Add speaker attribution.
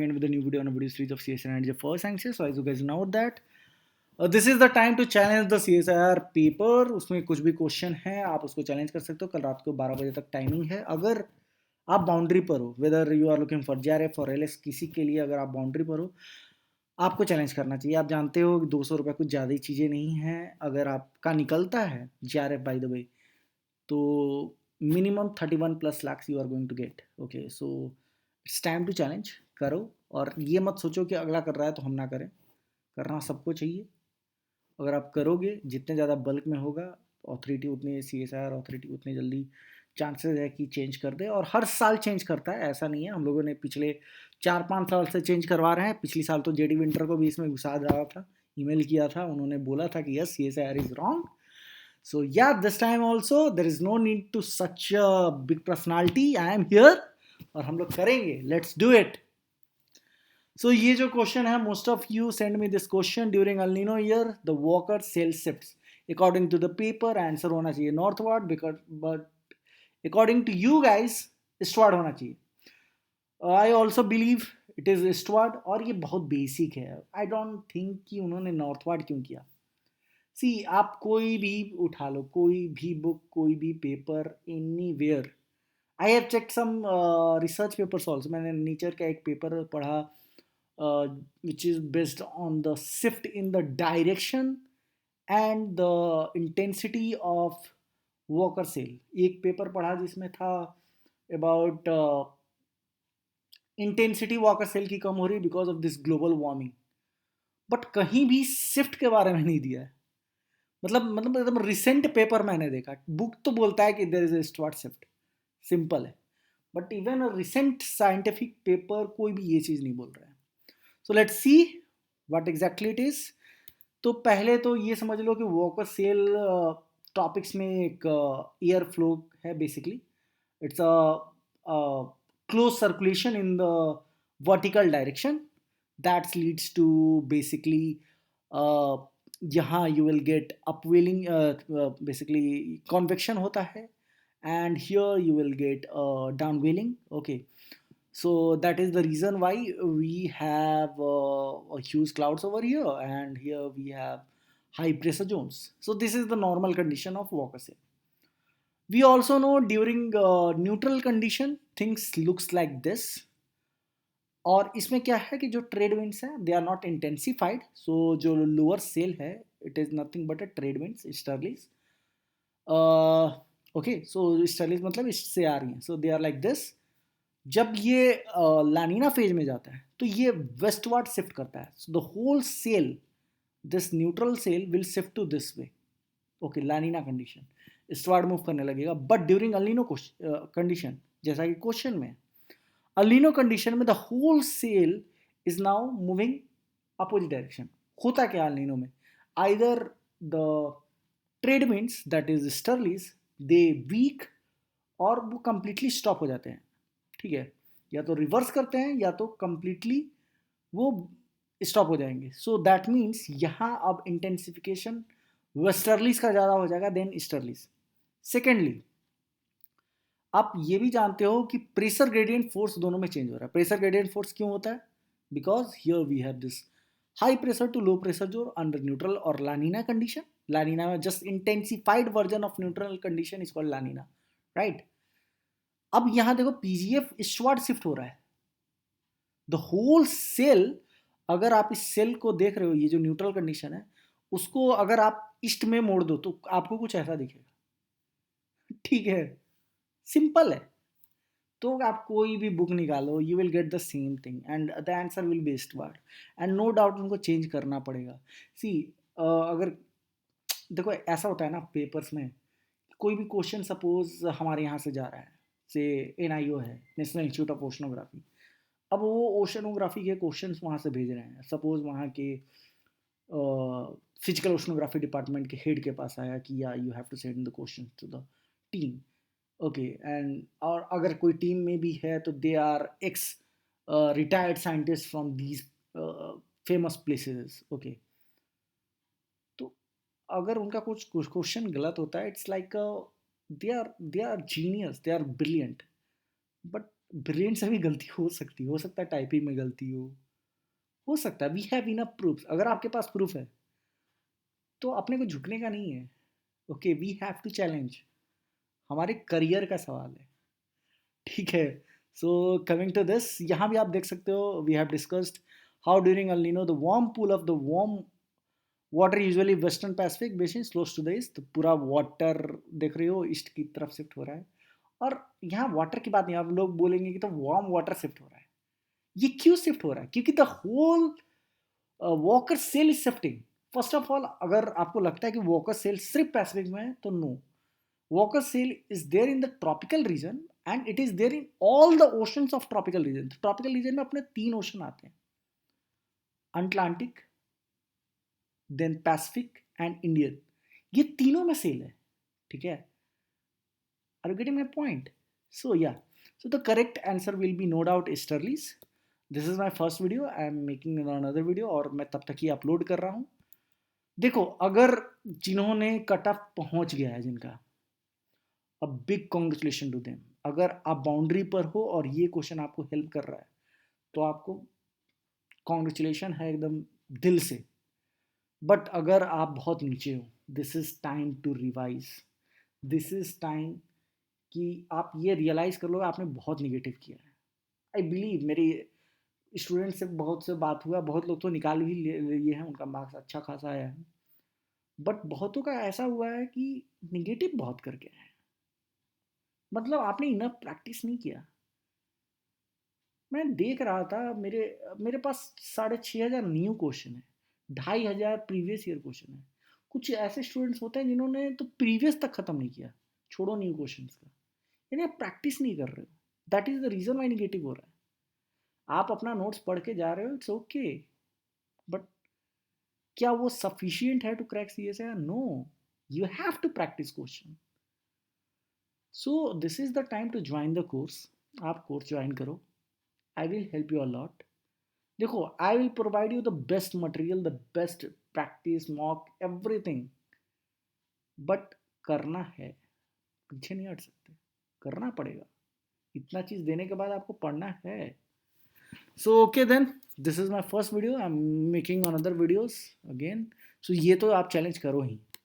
Speaker 1: Again with a new video on a video series of CSIR and first anxious. So as you guys know that this is the time to challenge the CSIR paper. उसमें कुछ भी question है आप उसको challenge कर सकते हो. कल रात को 12 बजे तक टाइमिंग है. अगर आप बाउंड्री पर हो, whether you are looking for JRF और LS, किसी के लिए अगर आप बाउंड्री पर हो, आपको चैलेंज करना चाहिए. आप जानते हो 200 रुपये कुछ ज़्यादा ही चीज़ें नहीं हैं. अगर आपका निकलता है JRF बाय द वे, तो minimum 31+ lakhs you are going to get. Okay, so it's time to challenge. करो और ये मत सोचो कि अगला कर रहा है तो हम ना करें. करना सबको चाहिए. अगर आप करोगे, जितने ज़्यादा बल्क में होगा, ऑथोरिटी उतनी, CSIR ऑथोरिटी उतनी जल्दी चांसेस है कि चेंज कर दे. और हर साल चेंज करता है, ऐसा नहीं है. हम लोगों ने पिछले 4-5 साल से चेंज करवा रहे हैं. पिछले साल तो JD विंटर को भी इसमें घुसा रहा था, ईमेल किया था, उन्होंने बोला था कि yes CSIR is wrong. So yeah, this time also there is no need to such a big personality. I am here और हम लोग करेंगे. Let's do it. So ये जो क्वेश्चन है, most of you send me this question during El Nino year. The Walker sail shifts according to the paper. Answer होना चाहिए northward, because but according to you guys eastward होना चाहिए. I also believe it is eastward. और ये बहुत basic है. I don't think कि उन्होंने northward क्यों किया. सी, आप कोई भी उठा लो, कोई भी बुक, कोई भी paper, anywhere. I have check some research papers also. मैंने नेचर का एक पेपर पढ़ा which is based on the shift in the direction and the intensity of Walker cell. एक पेपर पढ़ा जिसमें था अबाउट इंटेंसिटी वॉकर सेल की कम हो रही because of this global warming. But कहीं भी शिफ्ट के बारे में नहीं दिया है. मतलब एकदम रिसेंट पेपर मैंने देखा. बुक तो बोलता है कि there is eastward shift, simple है. But even recent scientific paper कोई भी ये चीज़ नहीं बोल रहा है. So let's see what exactly it is. तो पहले तो ये समझ लो कि वॉकर सेल टॉपिक्स में एक एयर फ्लो है basically. It's a close circulation in the vertical direction that leads to basically यहाँ you will get upwelling, basically convection होता है, and here you will get downwelling. Okay, so that is the reason why we have huge clouds over here, and here we have high pressure zones. So this is the normal condition of Walker sail. We also know during neutral condition things looks like this. और इसमें क्या है कि जो trade winds हैं they are not intensified. So जो lower cell है it is nothing but a trade winds, easterlies. Okay, so easterlies मतलब इससे आ रही हैं. So they are like this. जब ये लानीना फेज में जाता है तो ये वेस्टवर्ड शिफ्ट करता है. So the whole cell, this neutral cell will shift to this way. Okay, La Nina condition eastward move करने लगेगा. बट ड्यूरिंग अलिनो कंडीशन, जैसा कि क्वेश्चन में, अलिनो कंडीशन में the whole cell is now moving opposite direction. होता क्या El Nino में, either the trade winds that is easterlies they weak, और वो कंप्लीटली स्टॉप हो जाते हैं. ठीक है, या तो रिवर्स करते हैं या तो कंप्लीटली वो स्टॉप हो जाएंगे. सो दैट मीन्स यहाँ अब इंटेंसिफिकेशन वेस्टर्लीज का ज़्यादा हो जाएगा देन ईस्टर्लीज. सेकेंडली, आप ये भी जानते हो कि प्रेशर ग्रेडियंट फोर्स दोनों में चेंज हो रहा है. प्रेशर ग्रेडियंट फोर्स क्यों होता है, because here we have this high pressure to low pressure zone under neutral और लानीना कंडीशन. लानीना में just intensified version of neutral condition is called La Nina, right. अब यहां देखो पीजीएफ ईस्टवर्ड शिफ्ट हो रहा है. द होल सेल, अगर आप इस सेल को देख रहे हो, ये जो न्यूट्रल कंडीशन है उसको अगर आप ईस्ट में मोड़ दो तो आपको कुछ ऐसा दिखेगा. ठीक है, सिंपल है. तो आप कोई भी बुक निकालो, you will get the same thing and the answer will be eastward. And no doubt उनको चेंज करना पड़ेगा. सी, अगर देखो ऐसा होता है ना पेपर्स में, कोई भी क्वेश्चन सपोज हमारे यहाँ से जा रहा है, से NIO है, नेशनल इंस्टीट्यूट ऑफ ओशनोग्राफी. अब वो ओशनोग्राफी के क्वेश्चंस वहाँ से भेज रहे हैं. सपोज वहाँ के फिजिकल ओशनोग्राफी डिपार्टमेंट के हेड के पास आया कि या you have to send the question to the team. Okay, and और अगर कोई टीम में भी है तो they are ex retired scientist from these famous places. Okay, तो अगर उनका कुछ क्वेश्चन गलत होता है, it's like they are genius, they are brilliant, but brilliant से भी गलती हो सकता है टाइपिंग में गलती हो सकता है। वी हैव इनफ प्रूफ, अगर आपके पास प्रूफ है तो अपने को झुकने का नहीं है। Okay, we have to challenge, हमारे करियर का सवाल है, ठीक है। सो कमिंग टू दिस, यहाँ भी आप देख सकते हो, we have discussed how during El Nino the warm pool of the warm water usually western Pacific basin close to the east, तो पूरा वाटर देख रहे हो ईस्ट की तरफ शिफ्ट हो रहा है। और यहाँ वाटर की बात नहीं, आप लोग बोलेंगे कि तो वार्म वाटर शिफ्ट हो रहा है, ये क्यों शिफ्ट हो रहा है? क्योंकि the whole Walker cell is shifting. First of all, अगर आपको लगता है कि वॉकर सेल सिर्फ पैसिफिक में है तो no, Walker cell is there in the tropical region and it is there in all the oceans of tropical region. Tropical region में अपने 3 ओशन आते हैं, Atlantic, then Pacific and Indian, ये तीनों में सेल है, ठीक है। Are you getting my point? So yeah, so the correct answer will be no doubt easterlies. This is my first video, I am making another video और मैं तब तक ही अपलोड कर रहा हूँ। देखो, अगर जिन्होंने कट ऑफ पहुंच गया है जिनका, a big congratulation to them. अगर आप बाउंड्री पर हो और ये क्वेश्चन आपको हेल्प कर रहा है तो आपको कॉन्ग्रेचुलेशन है एकदम दिल से। बट अगर आप बहुत नीचे हो, this is time to revise, this is time कि आप ये रियलाइज कर लो आपने बहुत निगेटिव किया है। आई बिलीव, मेरे स्टूडेंट से बहुत से बात हुआ, बहुत लोग तो निकाल भी लिए हैं, उनका मार्क्स अच्छा खासा आया है, बट बहुतों का ऐसा हुआ है कि निगेटिव बहुत करके है, मतलब आपने इनफ प्रैक्टिस नहीं किया। मैं देख रहा था, मेरे मेरे पास 6,500 न्यू क्वेश्चन है, 2,500 प्रीवियस ईयर क्वेश्चन है। कुछ ऐसे स्टूडेंट्स होते हैं जिन्होंने तो प्रीवियस तक खत्म नहीं किया, छोड़ो न्यू क्वेश्चन का, यानी आप प्रैक्टिस नहीं कर रहे हो। That is the reason why negative हो रहा है। आप अपना नोट्स पढ़ के जा रहे हो, इट्स ओके, बट क्या वो सफिशियंट है to crack C S? No, you have to practise question. So this is the time to join the course. आप कोर्स ज्वाइन करो, I will help you a lot. देखो, I will provide you the best material, the best practice, mock, everything, but करना है, पीछे नहीं हट सकते, करना पड़ेगा। इतना चीज देने के बाद आपको पढ़ना है। So okay then, this is my first video, I am making another videos again. सो ये तो आप चैलेंज करो ही,